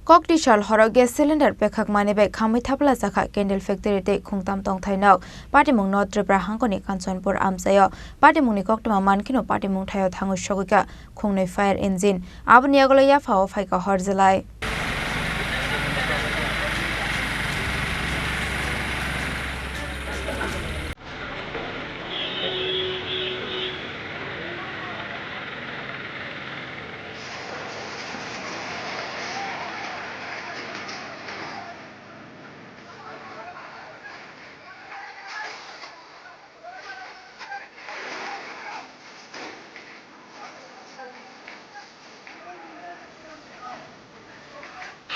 Koktisal Horo GasCylinder Pekhakmani bai KhamwiThapla ChakhaCandal factory te Khungtham TongthaiNok Patimung North Tripura hangkoni Kanchanpur amsayo Patimungni Kokthama mankino Patimung thayo thangu shogika Khungnoi fire engine abuni agolo yafao phaika horjelai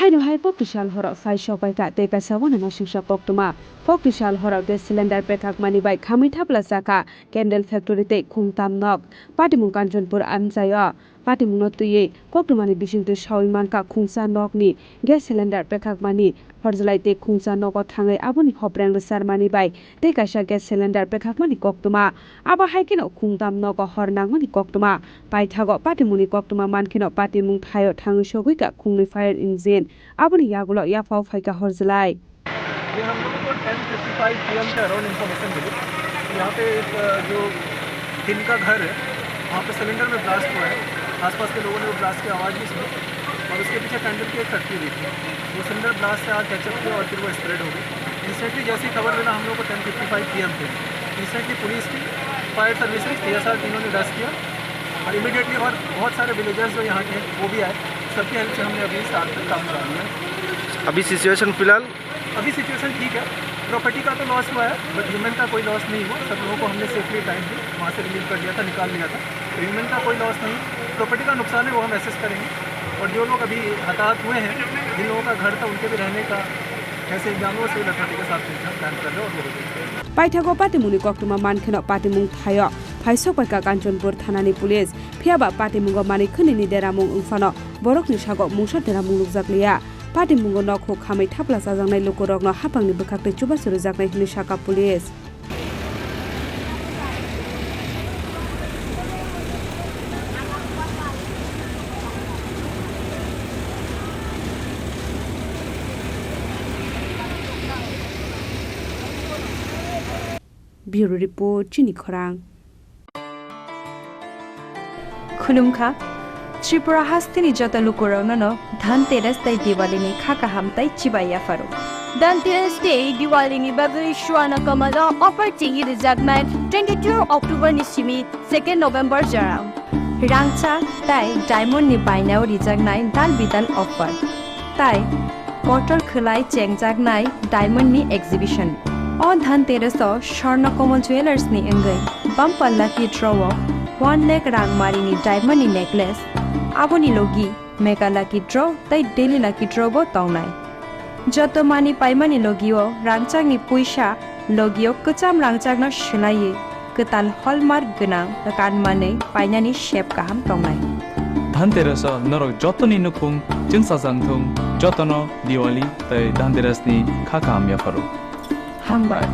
Hai Koktisal Horo sai shopai ka te ka sawana na singsa Koktuma Koktisal Horo GasCylinder Pekhakmani bai KhamwiThapla ChakhaCandal factory te Khungtham nok Patimung Kanchanpur amsayo Patimung no tuye Koktumani bisingte sawiman ka KhamwiThapla ni GasCylinder Pekhakmani horjelai te KhamwiThapla thangai aboni hoprang sarmani bai te kaisa GasCylinder Pekhakmani Koktuma aba haikino Khungtham nok hornangmani Koktuma paithago Patimungni Koktuma mankino Patimung thayo thangu shogika Khungnoi fire engine aboni yagulo yafao phaika horjelai ये हम लोगों को 10:55 PM पे around information मिली यहाँ पे एक जो tin का घर है वहाँ पे सिलेंडर में ब्लास्ट हुआ है। आसपास के लोगों ने वो ब्लास्ट की आवाज़ भी सुनी और उसके पीछे कैंडल की एक फैक्ट्री भी थी। वो सिलेंडर ब्लास्ट से आग कैचअप किया और फिर वो स्प्रेड हो गई। इंस्टेंटली जैसी खबर मिला हम लोग को 10:55 PM पे इंस्टेंटली पुलिस की फायर सर्विसेज TSR तीनों ने डस्ट किया और इमीडिएटली और बहुत सारे विलेजर्स जो यहाँ के वो भी आए। सबकी हेल्प से हमने अभी स्टार्ट तक काम करा लिया। अभी सिचुएशन फिलहाल ठीक है। प्रॉपर्टी का तो लॉस हुआ है बट ह्यूमन का कोई लॉस नहीं हुआ। सब लोगों को हमने सेफली टाइम पे वहाँ से रिलीव कर दिया था, निकाल लिया था। तो ह्यूमन का कोई लॉस नहीं। प्रॉपर्टी का नुकसान है वो हम एसेस करेंगे और जो लोग अभी हताहत हुए हैं जिन लोगों का घर था उनके भी रहने का ऐसे जानवर से अथॉरिटी के साथ प्लान कर रहे हैं। पाइथागो पाटिमुंगनि कोक्तुमा मानखिनो पाटिमुंग थायो फाइसोकपाका कांचनपुर थानानि पुलिस फियाबा पाटिमुंगो मानिखुनिनि देरामुं उंफानो बरकनि सागो मुंसा देरामुं लुकजाकलिया पाटिमुंगो नखौ KhamwiThapla जाजांनाय लोकरगनो हापांनि बोखाखै चुबासुरु जागनाय हिनि साका police Bureau Report Chini Khorang Khulumkha Tripura hastini jota lukurauno Dhanteras tai Diwali ni khakaham tai chibaya faro Dhanteras day Diwali ni babri shwana kamada opportunity rejagnai 22 October ni simi 2nd November jarang Rangcha tai diamond ni bainao rejagnai dal bidal offer tai portal khulai chengjagnai diamond ni exhibition O Dhanteras Sharna Komal Jewelers ni engai bumper lucky draw 1 lakh rangmari ni diamond ni necklace aboni logi mega lucky draw tai daily lucky draw bo taunai joto mani paimani logio rangchak ni puisa logio kacham rangchak na shilai ketal hallmark gunang kan mane painani shape kaham taunai Dhanteras norok jotoni nukung jingsajang thung jotono Diwali tai Dhanteras ni khakam ya faru Hambar